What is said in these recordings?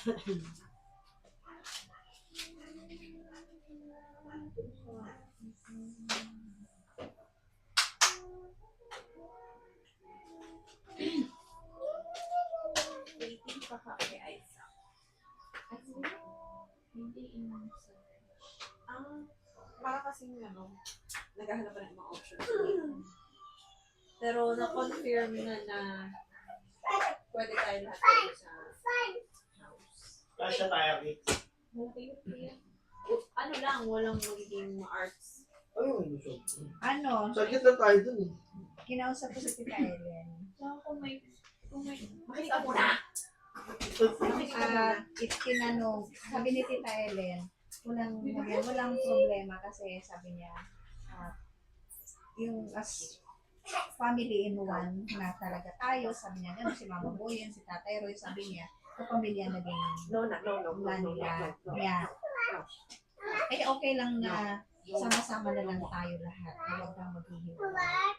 Waiting pa ka kay Aiza. Hindi para kasing naghahanap pa ng mga options. Pero na-confirm na pwede tayo lahat dito sa house. Kasya tayo, Rick. Okay. Ano lang, walang magiging arts. Ayun, gusto. Sakit lang tayo dun eh. Kinausap ko sa Tita Ellen. Kung may, makinig ka muna. Tinanong, sabi ni Tita Ellen, walang problema kasi sabi niya, yung as family in one na talaga tayo, sabi niya, si Mama Boyen, si Tatay Roy, sabi niya, pamilya na din nila. Kaya okay lang na sama-sama na lang tayo lahat. Huwag kang maghihiwalay.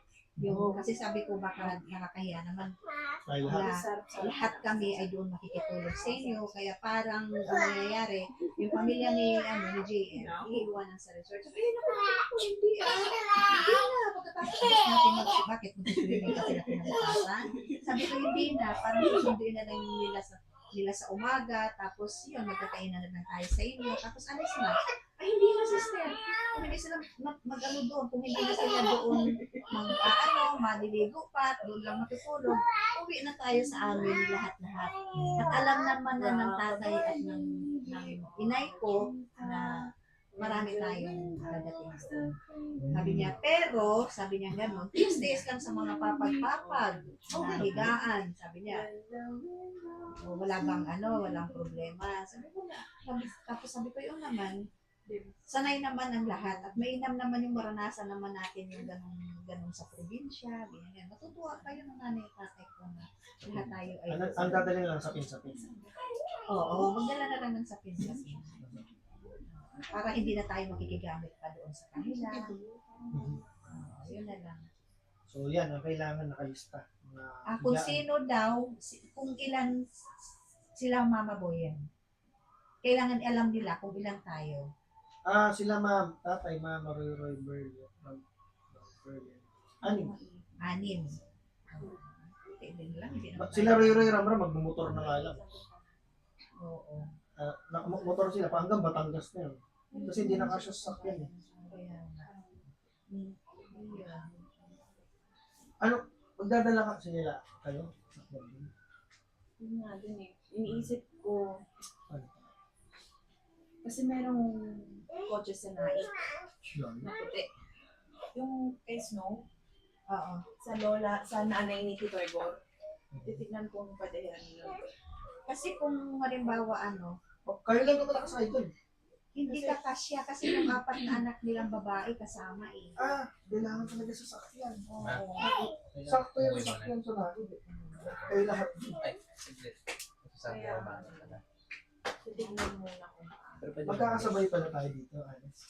Kasi sabi ko baka nakakahiya naman. Lahat kami ay doon makikitulog sa inyo. Kaya parang ang nangyayari, yung pamilya ni JM, iiwanan sa resort. Sabi hindi na. Pagkatapos natin bakit mag-swimming kasi na pinagpasan? Sabi ko hindi na. Parang susunduin na lang nila sa umaga, tapos yun, magkakainan na lang tayo sa inyo, tapos alis na. Ay, hindi na, sister. Kung hindi sila mag-ano doon, kung hindi na sila doon maliligo pa, doon lang matutulog, uwi na tayo sa amin lahat-lahat. At alam naman na ng tatay at ng inay ko na marami tayong dadating doon. Sabi niya, pero, sabi niya gano'n, Tuesdays lang sa mga papag-papag, na higaan, sabi niya. Wala bang walang problema. Sabi ko na, tapos sabi ko yun naman, sanay naman ang lahat at mainam naman yung maranasan naman natin yung ganun sa probinsya, ganyan. Matutuwa kayo ng nanay at tatay ko na lahat tayo ay... Ang dadalhin lang sapin-sapin. Oo, magdala na lang ng sapin-sapin. Para hindi na tayo makikigamit pa doon sa kanila. Yun na lang. So yan, ang kailangan nakalista. Kung sino daw, kung ilan sila Mama Boyen. Kailangan alam nila kung ilan tayo. Sila ma'am, tatay, mama, Roy, Berlio. Anim. Sila Roy, Ramra, magmumotor na nga lang. Oo. Motor sila, pa hanggang Batangas na yun. Kasi hindi nakasya sa sakyan eh. Magdadala ka sila kayo? Yun nga din eh. Iniisip ko, kasi merong kotse sa naik na puti. Yung kay Snow, sa nanay ni Tito Igor, titignan kong padahiran nila. Kasi kung halimbawa kayo lang naman nakasakay doon. hindi ka kasya kasi yung 4 na anak nilang babae kasama eh. Kailangan talaga sa sakyan. Oo. Sakto yung sakyan sa natin. Kayo lahat. Ay, sige. Kaya, titignan muna ko. Magkakasabay pala tayo dito, Alice.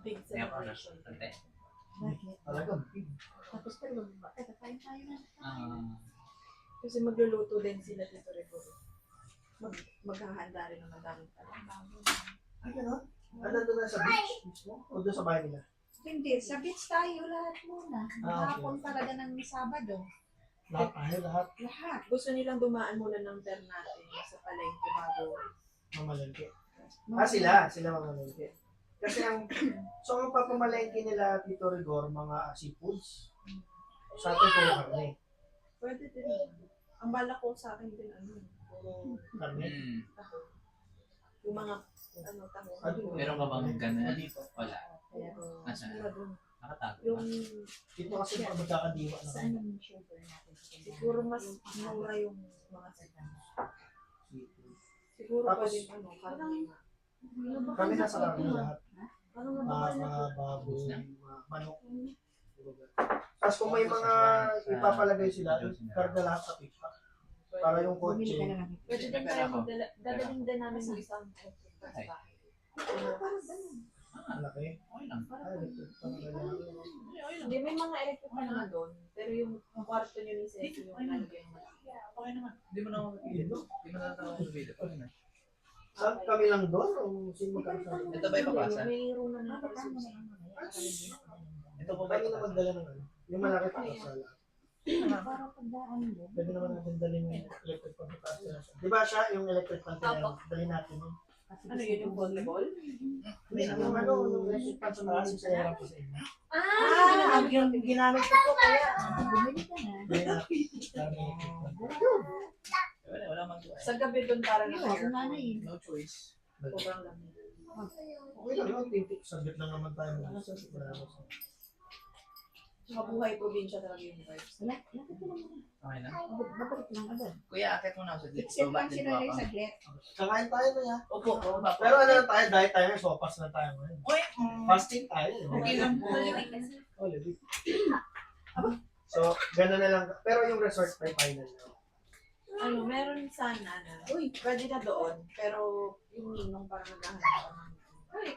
Big celebration. Bakit? Talagang big. Tapos pero kakain tayo na. Kasi magluluto din sila dito rin. Maghahanda rin ng madaming talagang. Ay, gano'n? Doon na sa beach mismo? O doon sa bahay nila? Hindi, sa beach tayo lahat muna. Okay. Hapon talaga ng Sabado. Lahat tayo, lahat. Lahat. Gusto nilang dumaan muna ng turn natin sa palengke bago. Mamalengke. Sila mamalengke. Kasi ang papamalengke nila dito Rigor, mga seafoods. Sa atin puro karne. Pwede din. Ang bala ko sa akin din puro Karne. yung mga taho. Meron ka bang ganun? Dito. Wala. Pero Nasaan? mura dun. Nakatago Yung ba? Dito kasi magkakadiwa na. Saan yung sugar natin? siguro mas mura yung mga seafoods. Seafood. Siguro Tapos, pwede karne. Kami nasa karne lahat. Ano na ba Mga baboy, mga manok. Tapos kung may mga ipapalagay sila, karga lahat sa pick-up. Para yung Bumili kotse. ka na lang. Pwede din tayo magdala. Dadalhin din namin yung isang electric sa bahay. Parang ganun. Malaki. Okay lang. Hindi, may mga electric pa naman doon. Pero yung kwarto nyo ni Seth, yung nalagay mo. Okay naman. Hindi mo na ako Dito. kami lang doon o sino magkakasama? Ito ba ipapasa? Mayroon na Bakit natin. mo naman mamaya? Ito po ba Pwede na ipapasa? magdala ng ano? Yung malaki pa sala. Para pagdaan mo. Pwede naman natin dalhin yung electric fan sa taas. Di ba siya yung electric fan kaya dalhin natin yun? Ano yun, yung volleyball? Hindi, yung ano, yung electric fan sa taas yung sa harap ko sa inyo. Ah! Yung ginamit ko po kaya. Bumili ka na. Hindi na. Dami electric fan. Wala magawa. Sa gabi doon parang Yun, naka-aircon. nanay. No choice. Sobrang lamig. Okay lang yun, tintik. Sabit lang naman tayo. Mabuhay probinsya talaga yung vibes. Wala, lapit ka lang muna. Okay na? Babalik lang agad. Kuya, akit mo na ako sa dito. Except Baba lang din sila po rin ako. saglit. Kakain tayo na yan. Opo, baba po. Pero ano lang tayo, diet tayo, sopas na tayo ngayon. Uy, Fasting tayo. okay lang po. Oh, legit. So, gano'n na lang. Pero yung resort may final na. Ano, meron sana na. Uy, pwede na doon. Pero yung ninong parang naghahanap ako ng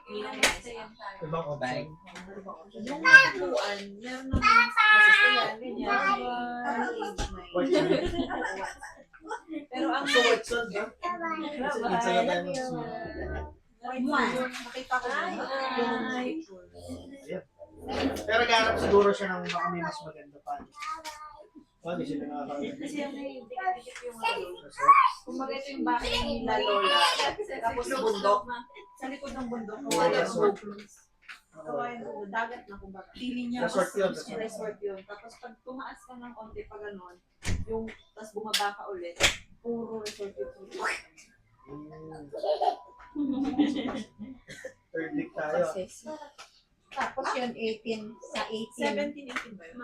ninong mesa. Ibang option. Yung upuan, meron naman masistayan, ganyan. Parang age na White yun. sand. Pero ang So, white sand, ha? Kasi pizza na tayo mag-swimming. white sand, nakita ko na. Ayan. Pero ganap siguro siya ng baka may mas maganda pa. Hindi sila nakakawin. Kasi may dikit-dikit yung ano. Kumbaga ito yung bahay nila Lola. Tapos sa bundok. Sa likod ng bundok. Kumbaga resort. kawayan ng dagat na kumbaga. Resort yun. Resort yun. Tapos pag tumaas ka ng konti pa ganon, yung, tapos bumaba ka ulit, puro resort yun. Third week tayo. Tapos yun, 18 sa 18. 17, 18 ba yun?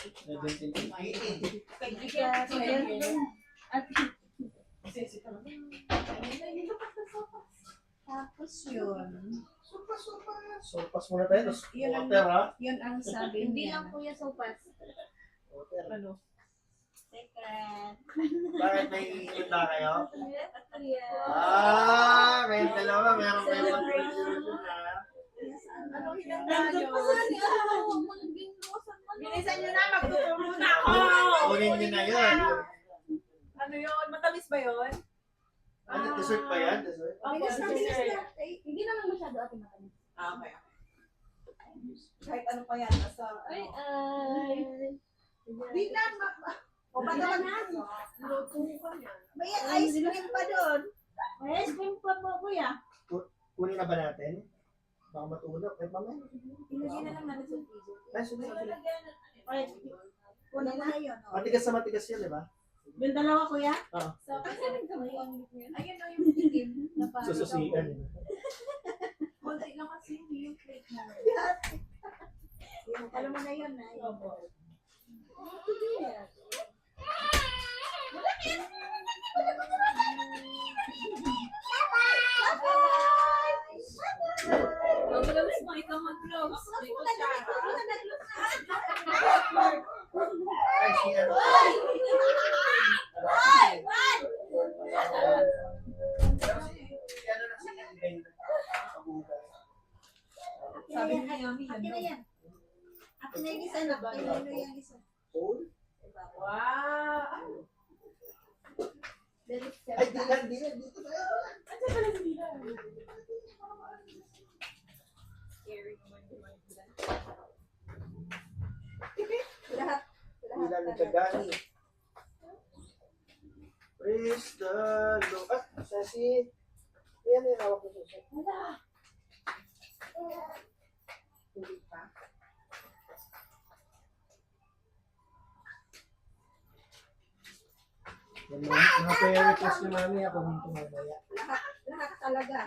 17, 18. Tapos yun, Sopas muna tayo. Tapos Yun ang- water, ha? yun ang sabi Hindi niya. lang kuya sopas. Water. Ano? Secret. Bakit may handa kayo? Kuya. May dalawa. Meron kayo Anong hinanda nyo? Bilisan nyo na, magtuturo na ako! Kunin nyo na yun. Ano yun? Matamis ba yun? Ano, dessert ba yan? Dessert? Bilis na, bilis na. Hindi naman masyado ate matamis. Ah, okay. Kahit ano pa yan, nasa Ay, ano. Di na, o ba naman? May ice cream pa doon. May ice cream pa po kuya. Kunin na ba natin? Baka matulog. Eh, mamaya. Ilagay na lang natin sa freezer. Ay, sige. Ay, Kunin na yun. oh. Matigas na matigas yun, di ba? yung dalawa kuya. So, kasi nagkamay ang ayun o yung itim na parang Sususian. konti lang kasi yung plate na. Alam mo na yun. Mag-gloves mo, ikaw mag-gloves. May kutsara. Ay, si ano? Si ano na si Ben. Pagbugas. Sabi niya, yummy Akin na yun. yan. Akin na yung isa na. Pinilo yung isa. Cold? Wow! Ay, dilan. Dito tayo. Scary naman yung mga bilan. Lahat. Dilan ni Kagani. Praise the Lord. Ah, Sasi. Yan yung hawak ko siya. Hindi pa. Mga prayer request ni Mami, ako dito mamaya. Lahat talaga.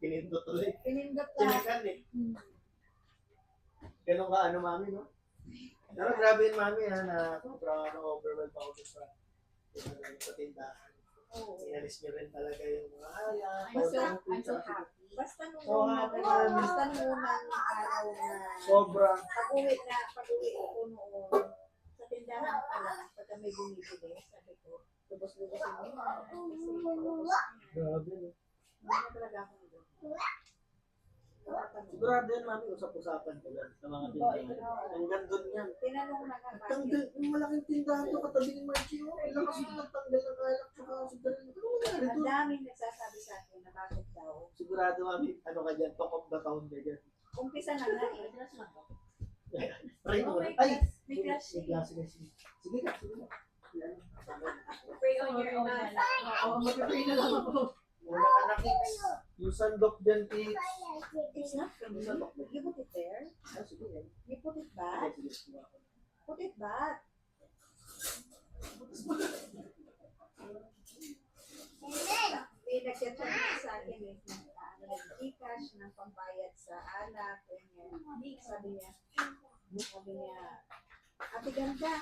Pinindo tuloy. Pinindot lahat. Chemical eh. Ganun ka, Mami, no? Pero grabe yun, Mami, na sobrang overwhelmed ako sa tindahan. Inalis niyo rin talaga yung mga alak. I'm so happy. Basta nung So happy, unang, Mami. basta nung unang araw na Sobra. pag-uwi ko noon sa tindahan pa lang, pagka may bumibili, sabi ko, lubos-lubosin mo na. Kasi lubos Grabe, no? na talaga ako doon. Sigurado yun, Mami, usap-usapan ko lang sa mga tindahan. Hanggang doon yan. Tinanong na ka Tanggal, yung malaking tindahan to, katabi ni Margie, oh. Kailan kasi nagtanggal ng alak sa sigarilyo. Ano nangyari daming nagsasabi sa akin na bakit daw. Sigurado mami, ano ka dyan, talk of the town ka dyan. Umpisa na nga eh. Try mo Oh, na. may Ay! class. May crush May siya. klase na siya. Sige ka, sige ka. Yan. Pray on your own na lang. Oo, mag-pray na lang ako. Wala ka na, Kicks. Yung sandok dyan, Kicks. It's not from me. You put it there. Ah, sige yan. You put it Sige, back. sige, sige. Put it back. May nag-chat sa akin eh. Gcash ng pambayad sa alak. Ganyan. Sabi niya, ate ganda,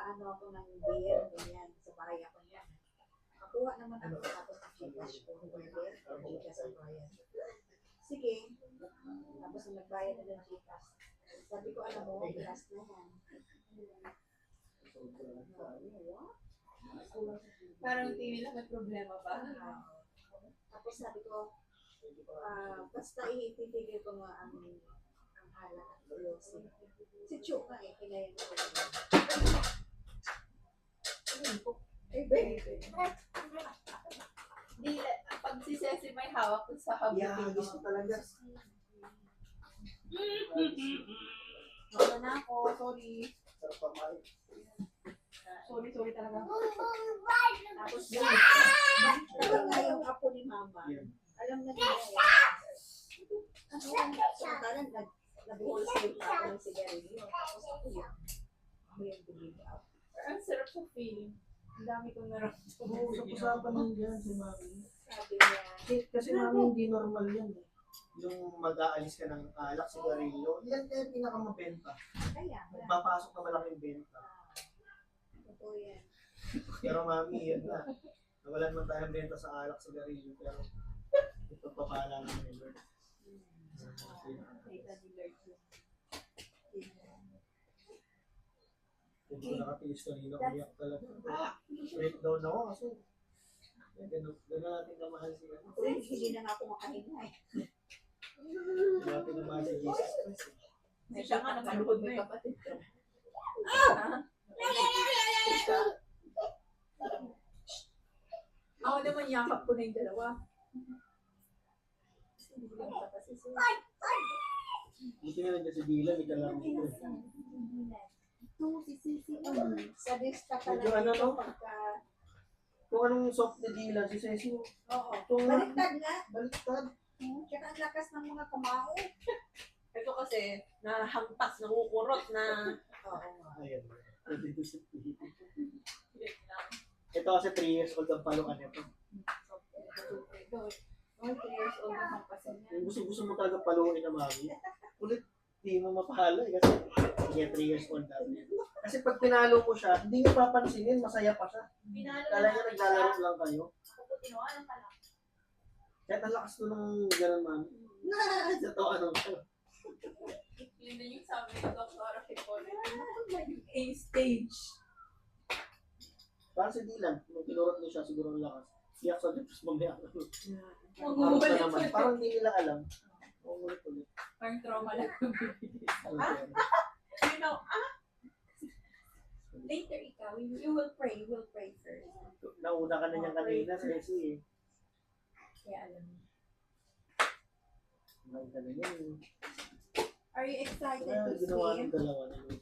ano ako ng beer, ganyan, sa bahay ako niya. Nakuha naman ako tapos ng Gcash ko, beer, Gcash ang bayad. Sige, tapos nung nagbayad na ng Gcash. Sabi ko, alam mo, last na yan. Parang tingin lang may problema pa. Tapos sabi ko, basta itigil ko nga ang alak at seryoso. Si Chu nga eh, kinayan ko. Eh, babe. Di, pag si Ceci may hawak sa habutin Yeah, mo. gusto talaga. Wala na ako, sorry. Sarap pa, Mike. Sorry talaga. Tapos alam nga yung apo ni Mama. Yan. Alam na nila eh. Ano, samantalang nag-wholesale pa ako ng sigarilyo. Tapos ako yun. Ako yung believe out. Ang sarap sa feeling. Ang dami kong naramdaman. Oo, usap-usapan din dyan si Mami. Sabi niya, Kasi Mami, hindi normal yan eh. Yung mag-aalis ka ng alak, sigarilyo, yan kaya pinakamabenta. kaya, Magpapasok na malaking benta. totoo yan. Pero Mami, yan na. Nawalan man tayo ng benta sa alak, sigarilyo, pero ito pa pala ng Lord. Kita ni Lord yun. Kung ko nakatiis kanina, umiyak talaga. Breakdown ako kasi gano'n natin kamahal siya. Hindi na nga ako makahinga eh. Gano'n natin kamahal si Jesus Christ. Hindi siya nga nakaluhod may kapatid ko. Ako naman yakap ko na yung dalawa. Hindi ko lang kasi siya. Buti nga nandiyan si Dylan, may kalaro ko. Ito, si Sisi. Sadista ka Medyo lang ano, ito no? pagka... Kung anong soft ni Dylan, si Ceci, Oo. itong Baliktad nga. baliktad. Tsaka ang lakas ng mga kamao. Ito kasi, nahampas, nangukurot na. Oo. Ayan. Ito kasi 3 years old ang palukan nito. All 3 years old na hampasan niya. Yung gusto mo talaga paluin na Mami, ulit, hindi mo mapahalo eh. Kasi, sige, 3 years old na. Kasi pag pinalo mo siya, hindi niya papansinin, masaya pa siya. Pinalo Kala niya naglalaro lang kayo. Ako po tinuan ka lang. Kahit ang lakas ko ng gano'n, Mami. Sa to, ano ka. Yun na yung sabi ni Dr. Kipone. A stage. Parang si Dylan, nung tinurot niya siya, siguro ang lakas. Iyak sa tapos mamaya. Ang Parang na naman. Parang hindi nila alam. Ulit. Parang trauma lang. You know, later ikaw, you will pray first. Nauna ka na niyan kanina, Ceci eh. Kaya alam mo. Nauna ka na niyan. Are you excited Kaya to ginawa swim? ng dalawa na yun.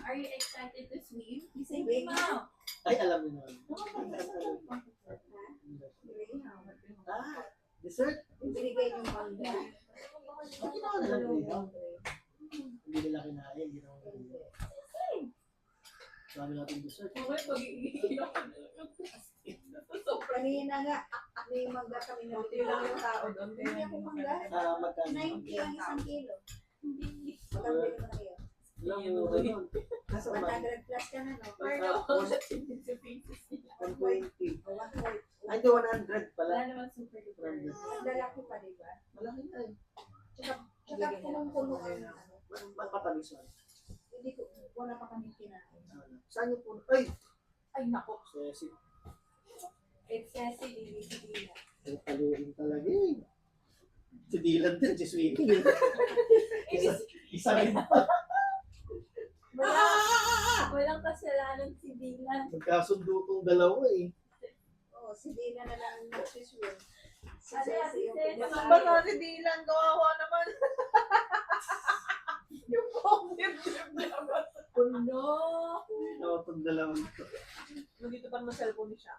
Are you excited to swim? You say wait now. Ay, alam niyo naman. Ah, dessert? Binigay yung mangga. Ginawa na lang nila. Hindi nila kinain, ginawa na nila. Sabi natin dessert. Okay, pag-iigigilan ko na lang yung plastic. Kanina nga, may mangga kami na Hindi lang yung tao doon. Hindi ako mangga. Ah, magkano? 90 ang isang kilo. Hindi. Magkano mo na kayo? Alam mo ba yun? Nasa man? 100 plus ka na, no? Parang ako sa faces nila. 120. O, 100. Ay, hindi, 100 pala. Wala naman super duper. Lalaki pa, di ba? Malaki na eh. Tsaka punong-puno ang ano. Matamis man. Hindi ko, wala pa kami kinain. Saan niyo po? Ay! Ay, nako. Ceci. It's Ceci, hindi na. Ay, paluin talaga eh. Si Dylan din, si Sweetie. Isa rin pa. Walang kasalanan si Dylan. Magkasundo tong dalawa eh. Oo, si Dina na lang magsiswim. Si Ate, Ceci yung Ceci. Basta si Dylan, kawawa naman. Yung buong dibdib naman. Puno. Oo, itong dalawang ito. Nandito pa naman cellphone ni siya.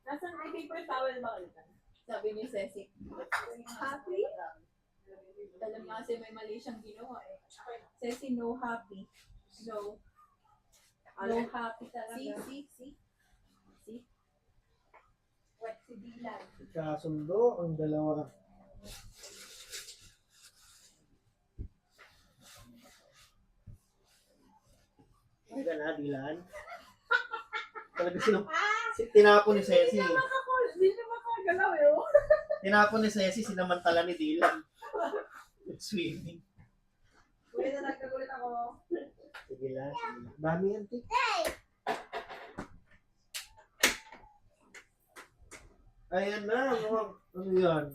Nasaan may paper towel ba kayo? Sabi ni Ceci, happy? Alam nga kasi may mali siyang ginawa eh. Ceci, no happy. No. No happy talaga. See? Wet si Dylan. Kasundo ang dalawa. Hindi ka na, Dylan. Talaga tinapon ni Ceci. Hindi siya makagalaw eh. Oh. Tinapon ni Ceci, sinamantala ni Dylan. Swimming. Kuya na nagkagulit ako. Sige lang. Dami yan, Tik. Ayan na. Ano yan?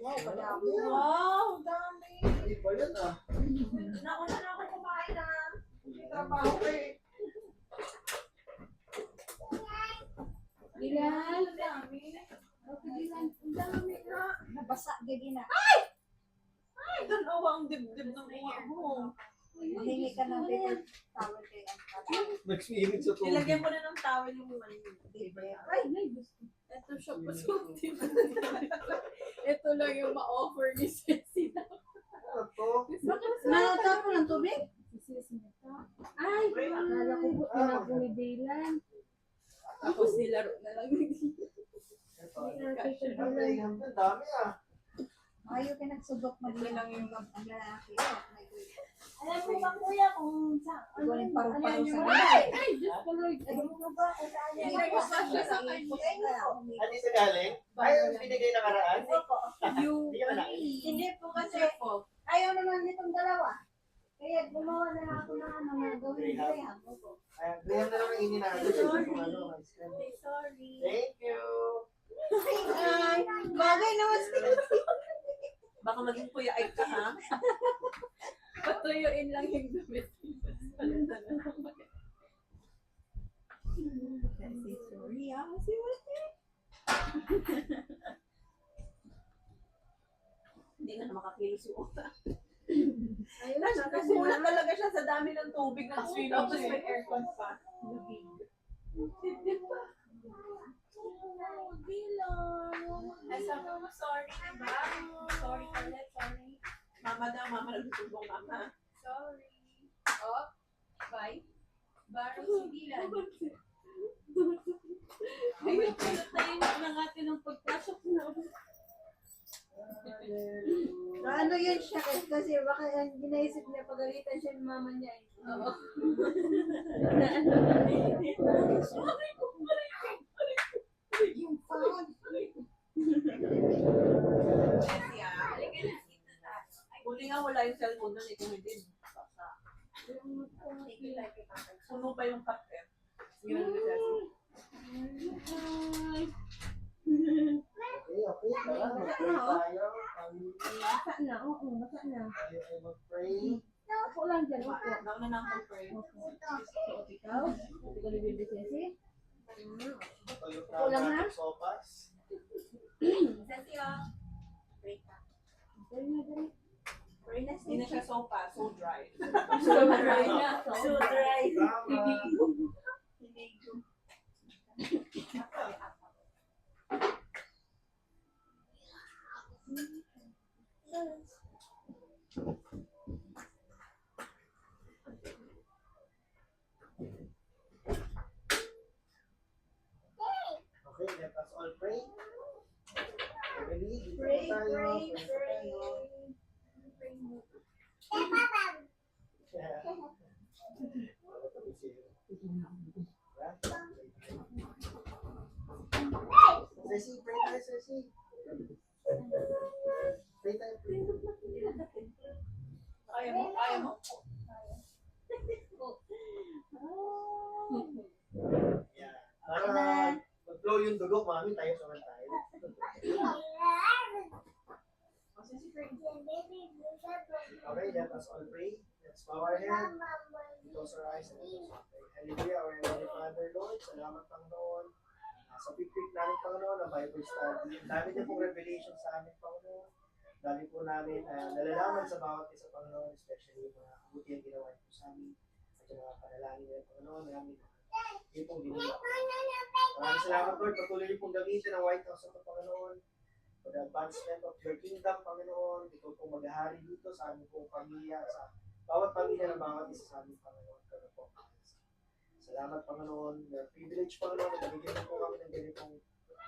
Wow, kadami. Wow, dami. Ay ba yan ah? Nauna na ako kumain na. May trabaho ko eh. Dylan. Ang dami. Dylan. Ang dami na. Nabasa, gagi na. Ay, dalawa ang dibdib ng uwa mo. Mahingi ka ng paper towel kay Angela. Nag-swimming sa tubig. Ilagyan ko na ng towel yung mga yun. Ay, Ito siya pa Ito lang yung ma-offer ni Ceci na. Ano to? Natapon ng tubig? Ay, akala ko po tinapon ni Dylan. Tapos nilaro na lang. Ito. Ang dami ah. Ayaw ka nagsubok Ito lang yung ang lalaki. Oh, my God. Alam mo ba kuya kung sa... Igual yung paru-paro sa yung- lalaki. Ay, Diyos ko Lord. Alam mo ba kung saan yan? Hindi ko sa siya sa kanya. Ano sa galing? Ay, yung binigay na karaan? Hindi ka na. Hindi po kasi Ayaw naman nitong dalawa. Kaya gumawa na lang ako ng ano na gawin ko yan. Ayan, Graham na lang ang ini natin. Kung ano, ice cream. sorry. Thank you. Ay, bagay naman sila. Baka maging kuya ay ka ha. Patuyuin lang yung damit. Palitan na lang. Ceci, sorry ah. Kasi wala. Hindi na makakilos yung utak. Ayun na kasi Kulang talaga siya sa dami ng tubig ng swim. Tapos may aircon pa. Ay, sabi mo, sorry, diba? Sorry ulit, sorry. Mama daw, mama nagtutubong mama. Sorry. Oh, bye. Baro si Dylan. Ayun, pinatayin na natin ng pagpasok na. Ano yun siya kasi baka ang ginaisip niya pagalitan siya ng mama niya eh. Oo. Yung phone. Kasi halika na. Buti nga wala yung cellphone doon, ito hindi. Puno pa yung kape. Yun, Okay. Tara, mag-pray tayo. Basa na, oo, basa na. Tayo ay mag-pray. Ako lang dyan, ako. Nauna na akong pray. Ikaw? Ikaw ni Baby Ceci? Tayo Ako lang, tayo ha? ng sopas. Ceci, ah. Pray ka. Dali na, dali. Pray na, hindi na siya sopa, so dry. So dry na. So dry. Tama. Okay, let us all pray. Ready? Pray, Tayo. pray, Pray pray. tayo. Ceci, pray tayo, Ceci. Pray tayo, pray. Kaya mo, kaya mo. Yeah. Para mag-flow yung dugo, mami, tayo naman tayo. Ceci, pray. Okay, let us all pray. Let's bow our head. Close our eyes and let's pray. Hallelujah, our Heavenly Father, Lord. Salamat, Panginoon. Sa pipik namin, Panginoon, ang Bible study. Ang dami din pong revelation sa amin, Panginoon. Dami po namin nalalaman sa bawat isa, Panginoon, especially yung mga kabutihan ginawa niyo sa amin at yung mga panalangin niyo, Panginoon, namin. Yun pong ginagawa. Maraming salamat, Lord. Patuloy niyo pong gamitin ang White House sa Panginoon for the advancement of your kingdom, Panginoon. Ikaw pong maghahari dito sa aming pong pamilya, sa bawat pamilya ng bawat isa sa aming Panginoon. Kaya po. Salamat, Panginoon. We are privileged, Panginoon, na nabigyan niyo po kami ng ganitong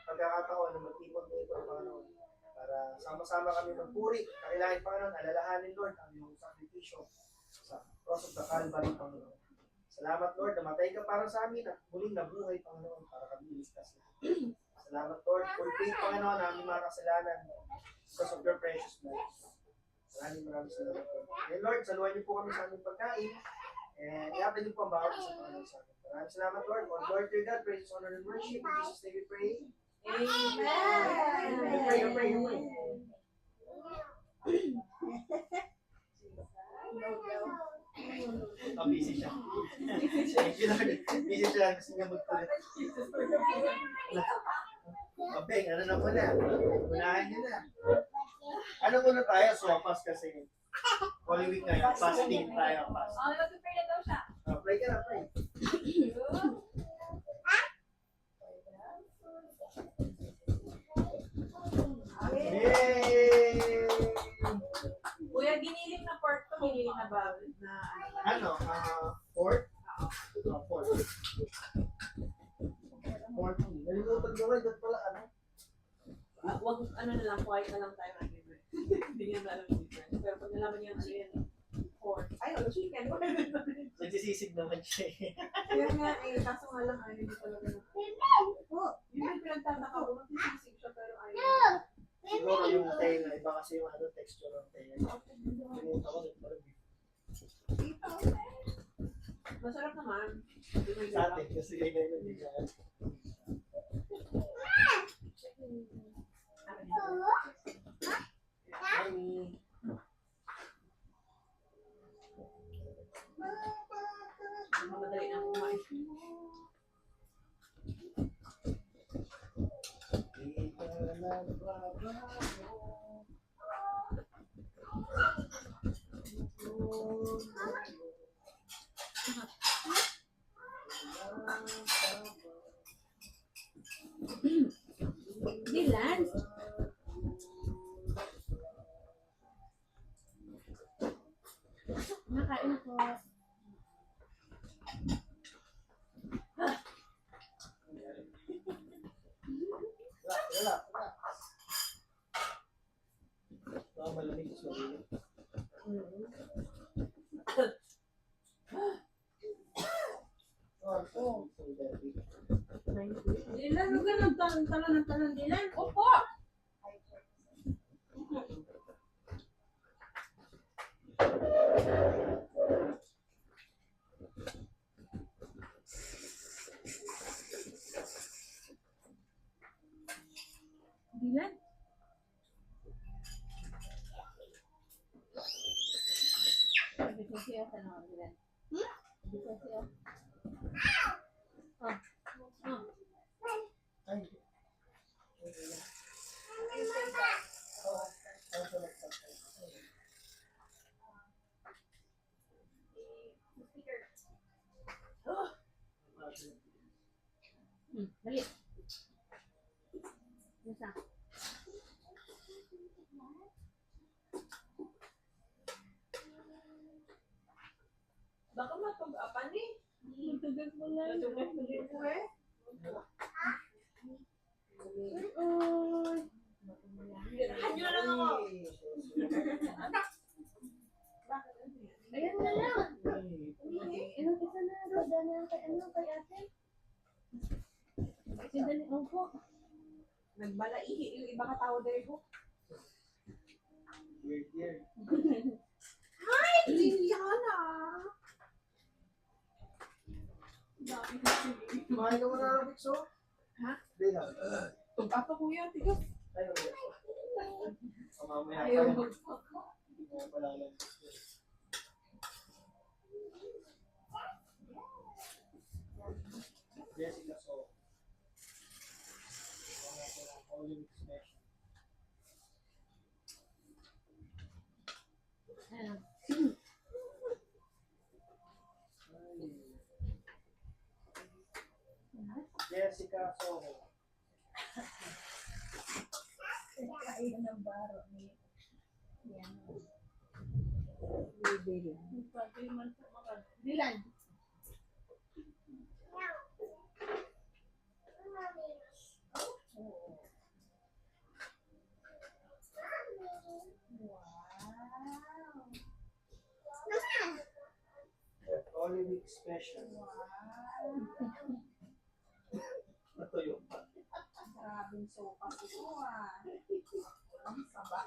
pagkakataon na magtipon-tipon, Panginoon, para sama-sama kami magpuri. Kailangan, Panginoon, alalahanin, Lord, ang iyong sakripisyo sa cross of the Calvary, Panginoon. Salamat, Lord, namatay ka para sa amin at muling nabuhay, Panginoon, para kami iligtas na. Salamat, Lord, for faith, Panginoon, na aming mga kasalanan because of your precious blood. Maraming salamat, Lord. And Lord, saluhan niyo po kami sa aming pagkain. And i-upload niyo po ang bawat isa Panginoon sa amin. Maraming salamat, Lord. For Lord, dear God, praise, honor, and worship. In Jesus' name we pray. Amen. You pray. Busy siya. Thank you, Lord. Busy siya. Gusto niya magtulit. Mabeng, ano na muna? Unahin niyo na. Ano muna tayo? Sopas kasi. Holy Week ngayon. Fasting tayo. Fasting. Mag-prepare na daw siya. Pray ka na, pray. Yay! Kuya, giniling na pork to, giniling na ba? Ano? Pork? Pork. Pork. Nalimutan ko rin. Doon pala, ano? Wag, ano na lang, quiet na lang tayo ng libre. Hindi niya na alam yung difference. Pero pag nalaman niya ano yan, pork. Ay, chicken. Nagsisisig naman siya. Kaya nga, kaso nga lang, hindi talaga na. Yun yung pinagtataka ko, nagsisisig siya, pero ayaw. Siguro yung tenga, iba kasi yung ano, texture ng tenga. Nalimutan ko rin pala. Masarap naman. Sa atin, kasi ganyan yung bigaan. Mami. Madali na kumain. Dylan. Nakain ko. Relax. Malamig sa ulo. Dylan, huwag ka nagtalon, Dylan. Opo! Dylan. Ay. Dali. Isa. Baka matug-apan eh. Matugas mo lang. Matug-apan mo eh. Uy. Ganahan nyo lang ako. Ayan na lang. Ilang isa na. Roda na kay ate. Sindali. Opo. Nagbalaihi yung iba katao dahil ko. Weird. Ay, Liliana! Kumain ka muna ng Vicso? Ha? Hindi ha. Tugapa kuya, tigas. Tayo ulit. Mamaya Ayaw tayo. mag... Hindi ko pala alam. Jessica, so. Holy expression. Jessica Soho. Kaya ng baro ni yan. Pwede man sa mga dilan. Oo. Wow. Holy expression. Natuyo pa. Grabing sopas ito ah. Ang saba.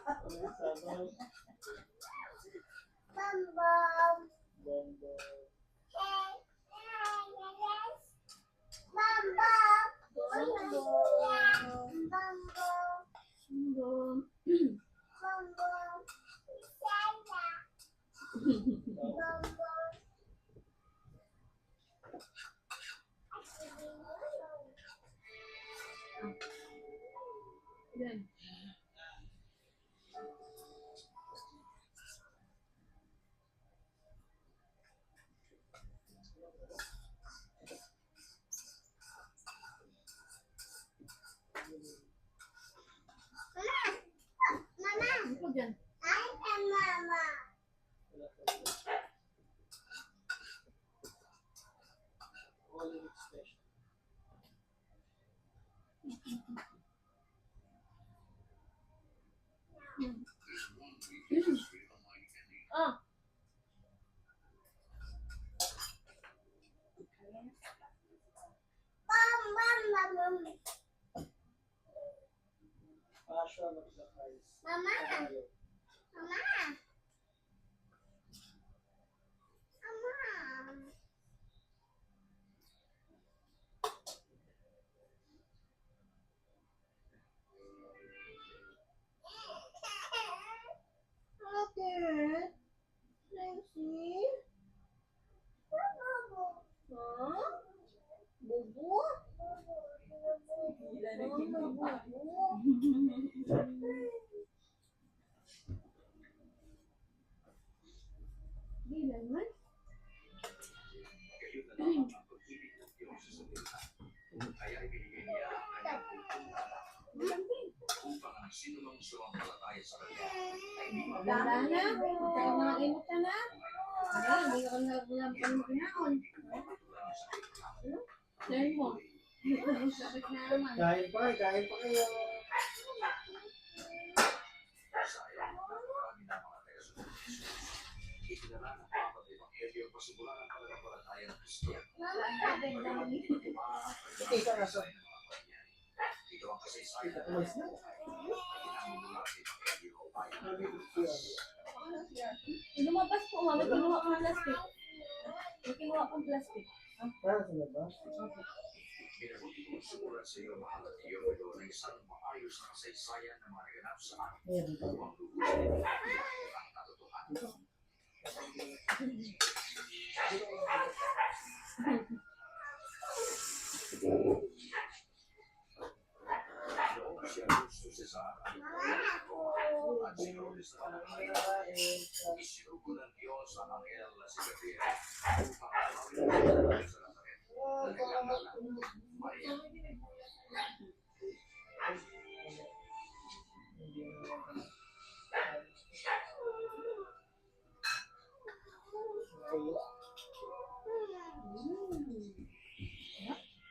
Bombo. Yan. Ano po dyan? Holy expression. Ah, Passion of the Christ. Bakit? Nancy? Ha? Bubu? Gila na di naman. Kaya ibinigay niya ang kanyang kultura upang ang sinumang sumampalataya sa kanya ay di Wala na. Saka mga imot ka na. Wala, hindi ka na walang pangkinaon. Sabi mo. Sakit na naman. Kain pa kayo. sayang na marami na mga taga-sumunod ni Jesus. Itinala ng Papa ng Ebanghelyo ang pasimula ng pananampalataya ng Kristo. Ito na sa. Ito ang kasaysayan Ito ng tumalis na. Lumabas po, mami. Kinuha ko ng plastic. May kinuha kong plastic. Para sa labas. Minabuti kong sumulat sa iyo, mahal at iyo, ito na isang maayos na kasaysayan na managanap sa akin. Ayan. Huwag lubos ang katotohanan. Noong si Augusto Cesar ay at si Herodes na isinugo ng Diyos ang anghel na si Gabriel upang alawin sa Nazaret na naglangalan Maria.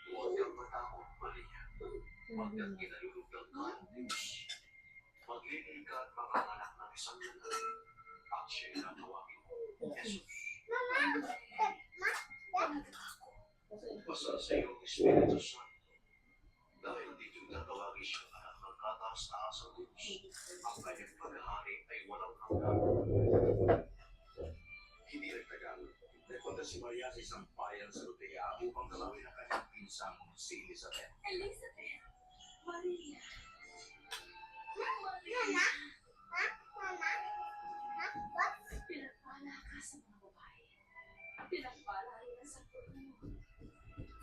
Huwag kang matakot, Maria. Huwag kang kinalulugdan ka ng Diyos. Maglilin ka at makanganak ng isang lalaki at siya'y natawagin mo, Jesus. Basta sa iyong Espiritu Santo, dahil dito'y tatawagin siyang anak ng kataas-taas sa Diyos, ang kanyang paghahari ay walang hanggan. Hindi nagtagal, nagpunta si Maria sa isang bayan sa Judea upang dalawin ang kanyang pinsang si Elizabeth. Elizabeth. Maria. Pinagpala ka sa mga babae. Pinagpala rin ang sa puno.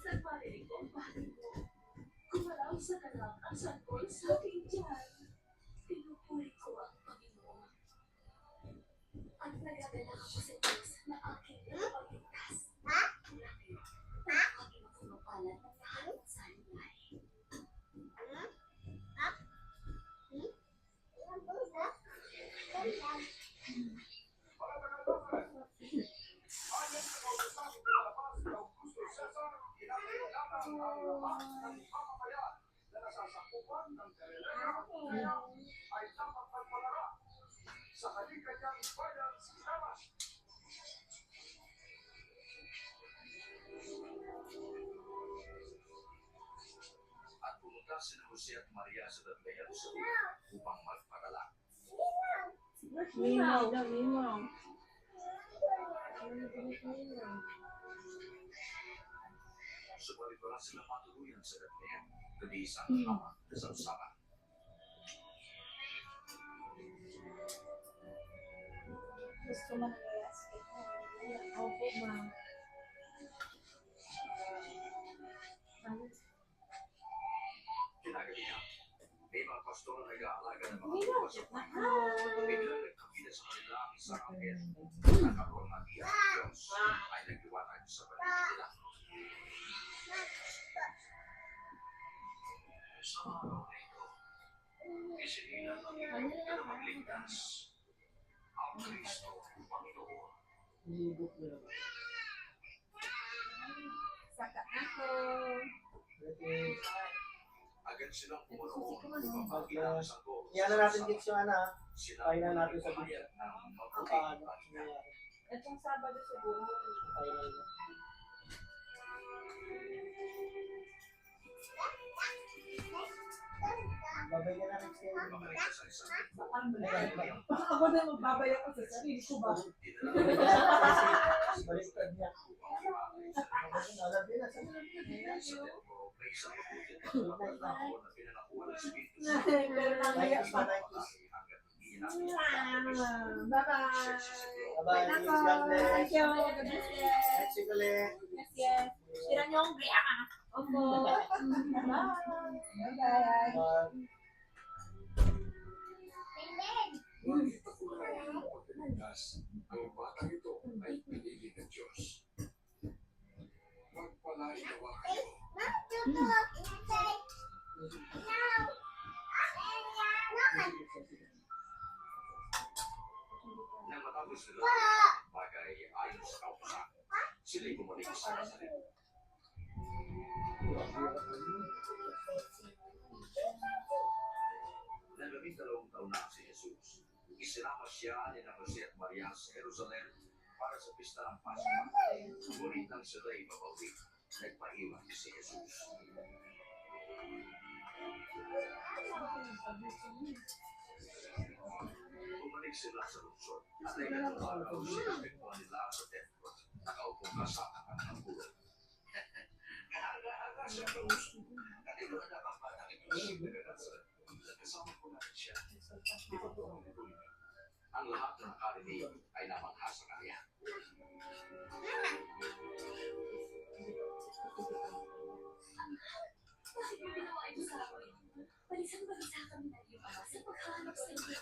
Sa parinig ko ang pari mo. Kung wala Isa ka lang ang sanggol sa aking tiyan. Pinupuri ko ang Panginoon. At nagagalak ako sa Diyos na aking nagpagligtas. Ngunit, ang aking pumapalad ng lahat sa lugar. At pumunta si Jose at Maria sa Bethlehem sa upang magpadala. Minaw daw, minaw. Subalit wala silang matuluyan sa Bethlehem, kundi isang ama kasama-sama. Gusto mo na kaya sa Opo, ma'am. Kinagabi niya, may mga pastor na nag-aalaga ng mga tuwa sa Panginoon. Biglang nagkakita sa kanila ang isang anghel. Nakaroon ng iyak ng Diyos ay nagliwanag sa paligid nila. Sa araw na ito, isinilang ang iyong tagapagligtas, ang Kristo, Panginoon. Saka ako. Agad silang pumunoon upang magkita ng sanggol. Yan na natin dito yung ano, Sila Kaya na natin sa pumayag ng mabuti paano, at nangyayari. Itong Sabado siguro. Final na. Babay ka na next year. babalik ka sa isang Ako na magbabay ako sa sarili ko ba? Baliktad niya. Alam din na sa Pero bye-bye. Bye-bye. Thank God bless. you. God bless you. Next week ulit. Yes, yes. Tira niyo ang griya ka. Opo. Bye-bye. Bye. Ang batang ito ay pinili ng Diyos. Magpalay nawa kayo. Nang matapos nila bagay ayon sa kautusan, sila'y bumalik sa Nazaret. Nagabing 2 taon na si Jesus. Isinama siya ni Jose at Maria sa Jerusalem para sa pista ng Pascua. Ngunit nang sila'y mabawi, nagpaiwan si Jesus. Bumalik sila sa lungsod at ay nagpapagaw siya pagkuhan nila sa templo. Nakaupong kasama ang gulo. Kahanga-hanga siya ng gusto. Kanino na nakapatang ito siya nagagasan. Kasama ko natin siya. Di ba po ang nagulong? Ang lahat ng nakarinig ay namangha sa kanya. Bakit mo ginawa ito sa akin? Balisang-balisa kami na iyong ama sa paghahanap sa iyo.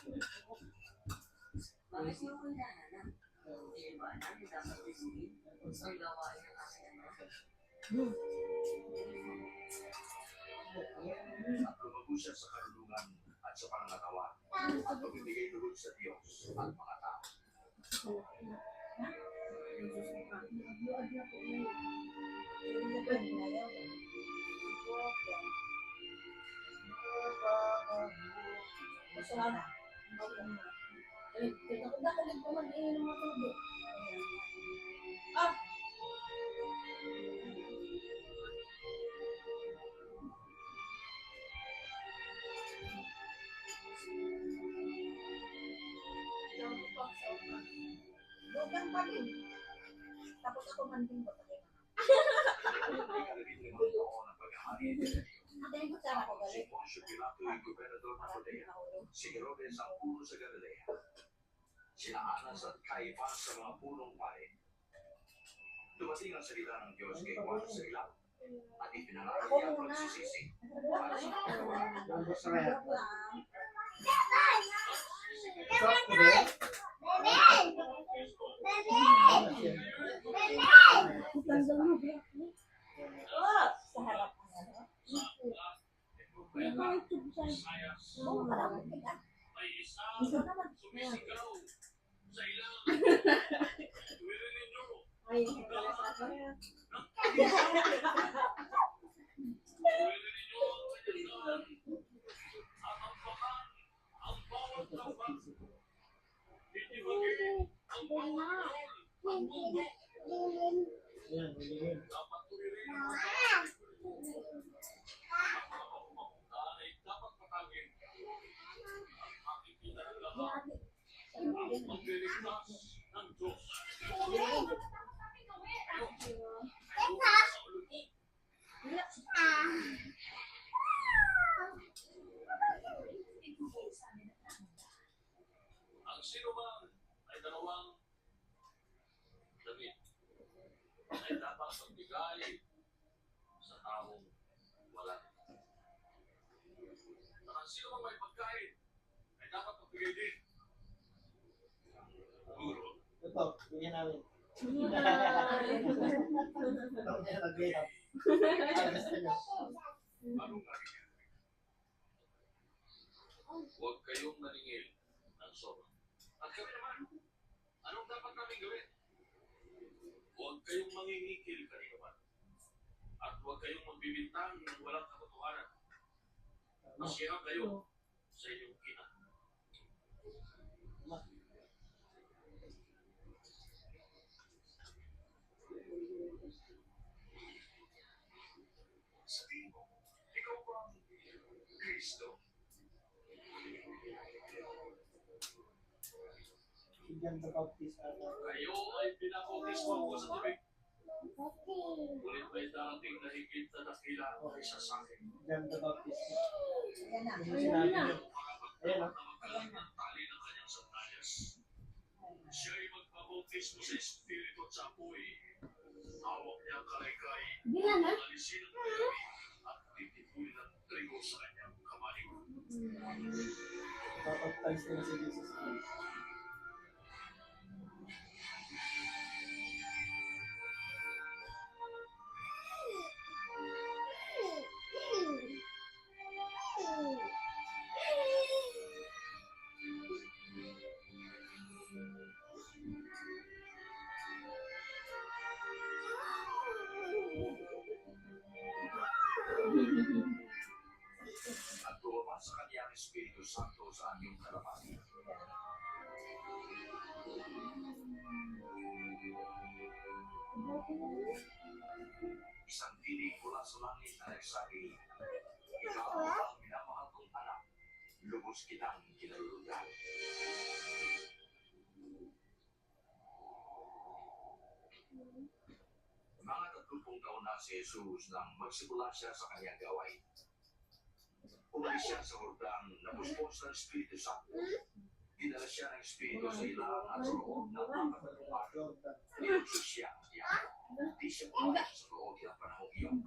Bakit mo ko hinahanap? Hindi ba natin dapat biguin ang gawain ng aking ama? At lumago siya sa karunungan at sa pangangatawan at pagbibigay loob sa Diyos at mga tao. Nakalig pa mag-iinom ng tubig. Dogang pa rin. Tapos ako manting ko tayo. Ikalabing 5 taon ang paghahari ni Dario. Madaling ko sana ko Si galit. Poncio Pilato ay gobernador ng Judea. Si Herodes ang puno sa Galilea. Sina Anas at Caifás sa mga punong pare. Dumating ang salita ng Diyos kay Juan sa ilaw. at ipinangaral niya ang pagsisisi para sa kapatawaran. Yung gusto na yan. Joke lang. Soft ko din. Tanda mo. Sa harap ng ano. Oo, marami. Ito naman. Ay, wala sa akin. Ayan, hulihin. Ang sinuman ay dalawang damit ay dapat magbigay sa taong wala. At ang sinumang may pagkain ay dapat magbigay din. Guro, Ito, bigyan namin. Ito niya nag-gayab. Gusto niya. anong nangyayari? Huwag kayong maningil ng sobra. At kami naman, anong dapat namin gawin? Huwag kayong mangingikil kanino man. At huwag kayong magbibintang ng walang katotohanan. Masiyang kayo sa inyong ina. Sabihin mo, ikaw ba ang Kristo? Si John the Baptist. Kayo ay pinabautismo ko sa tubig. Ngunit may darating na higit na dakila kaysa sa akin. John the Baptist. Yan na. Yung sinabi niyo. Ayan o. Magkalang ng tali ng kanyang sandalias. Siya ay magpabautismo sa Espiritu at sa apoy. Hawak niya ang kalaykay. Bilang na. Alisin ang kagabi at titipuin ang trigo sa kanyang kamalig. Baptize na si Jesus Christ. At lumabas sa kanyang Espiritu Santo sa aking kalapati. Isang tinig mula sa langit na nagsabi, ikaw ang minamahal kong anak, lubos kitang kinalulugan. Mga 30 taon na si Jesus nang magsimula siya sa kanyang gawain. Umalis siya sa hordang na puspos ng Espiritu Santo. Dinala siya ng Espiritu sa ilang at sa loob ng mga katutupan. Nilugso siya ang iyak. Di siya pumayag sa loob ng panahon iyon.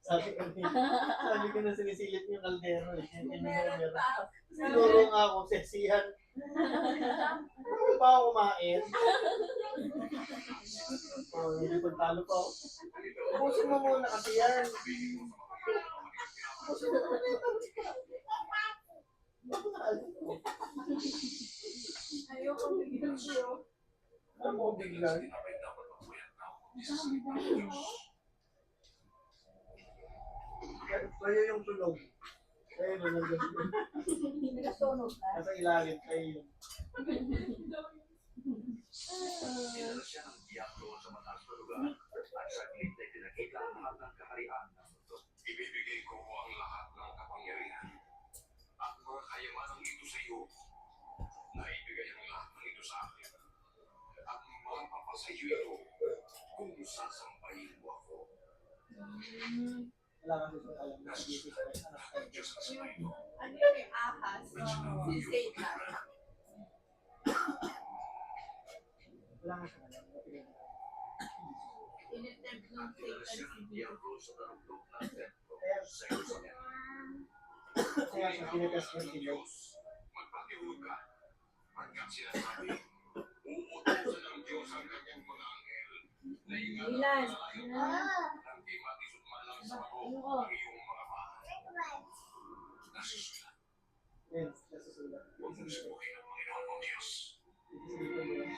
Sabi ko na sinisilip yung kaldero eh. Hindi na meron. Siguro nga ako, sesihan. Ano pa ako kumain? Oh, hindi pagtalo pa ako. Pusin mo muna kasi yan. Pusin mo muna ito. Ayoko bigyan siyo. Ano mo biglang? Tinapay dapat magpuyat na ako sa salita ng Diyos. Kayo yung tulog. Kayo na nandun. Nagasunog na. Nasa ilalim, kayo yun. Dinala siya ng diablo sa mataas na lugar at saglit ay pinakita ang lahat ng kaharian ng mundo. Ibibigay ko ang lahat ng kapangyarihan at mga kayamanang ito sa iyo. Naibigay ang lahat ng ito sa akin at mapapasayo ito kung sasampahin mo ako. Wala kasi sa alam na Jesus Christ, anak ng Diyos. Diyos sa ito. Ano yun yung ahas? Which Wala nga siya alam. Tinitempt ng Madalas Satan siyang si iyabro sa darugdog ng templo Kaya, sa Jerusalem. kaya siya tinetest ko si Lord. Magpatihod ka. Pagkat sinasabi, uutusan ng Diyos ang kanyang mga anghel na ingatan Ilan? sa layo Ah. nang di matisod man lang sa bato Ano ko? ang iyong mga paa. Nasusulat. Yan, nasusulat. Huwag mong subukin ang Panginoon mong Diyos. Isipin mo yan.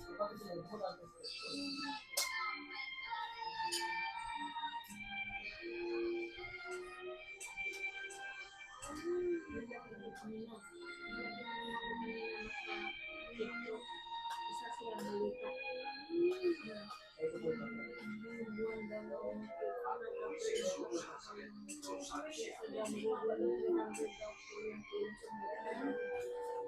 Kapag sila, bukan ko sa Isa silang balita. ito po ito. Buwan daw na Patuloy si Jesus sa Nazaret kung saan siya sila magugulong 300 daw po yung tulong sa mga.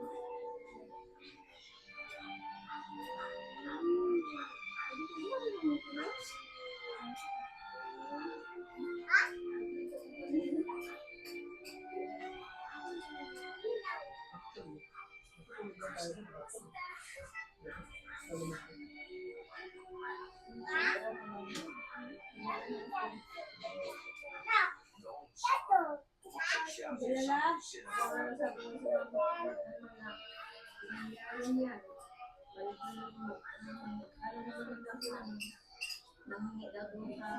noong Sabado. Pumasok siya sa isang sinagoga. Sabi mo sila nangyari yan. Balik na mo. Ano naman lang sila nanghingi daw doon sa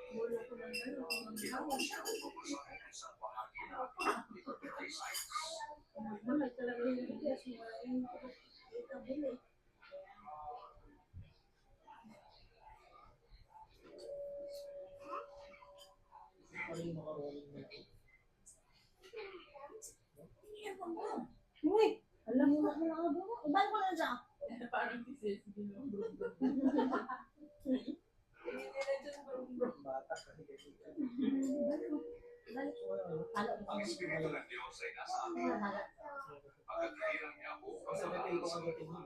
bulo ko ng gano'n. Tinawag siya upang masahin ang isang bahagi ng Liberty Sites. Magmamay talaga yung bigas mo. Yung kabili. Ano yung mga rolling na ito? Uy! Alam mo na ako doon. Ibalik ko na dyan. Parang si Sis, ginumbro. Bata kasi kasi. Ang Espiritu ng Diyos ay nasa akin. Pagkakailang niya ako ang Kasi mga natin ko sa ang dating mo.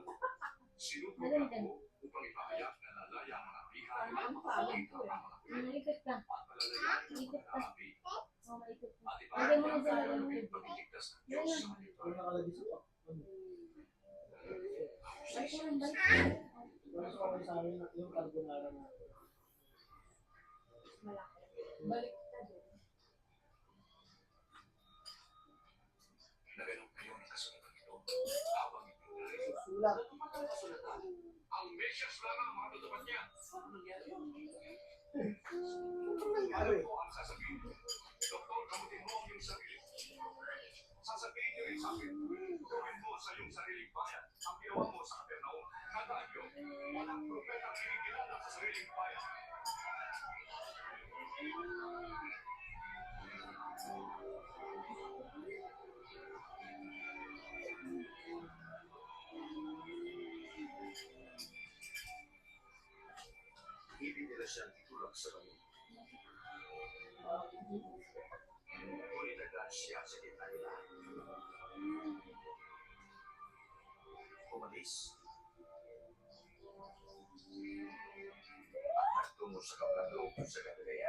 Sinubok ako upang ipahayag na lalaya ang mga bihan at makakita ang mga Nalikot ka. at malalayain ang mga naapi Oh, malikot ka. at Lagay mo ipahayag na ang dyan. kalulubing pagkiligtas ng Diyos sa Yung kanila. nakalagay sa ano? Balik mo lang, balik mo. Wala sa kawin sa amin yung carbonara na. Balik ka din. Na ganun kayo ang kasunatan ito. Habang ipinarito Sulat. ang kasulatan. Ang Mesyas lang ang makatutupad niya. Alam ko ang sasabihin. Doktor, kamutin mo ang iyong sarili. Sasabihin niyo rin sa akin, gawin mo sa iyong sariling bayan ang ginawa mo sa Capernaum. Tandaan niyo, walang propetang kinikilala sa sariling bayan. Hindi nila siyang itulak sa kanya. Ngunit nagdaan siya sa gitna nila. Umalis. At nagtungo sa Capernaum sa Galilea.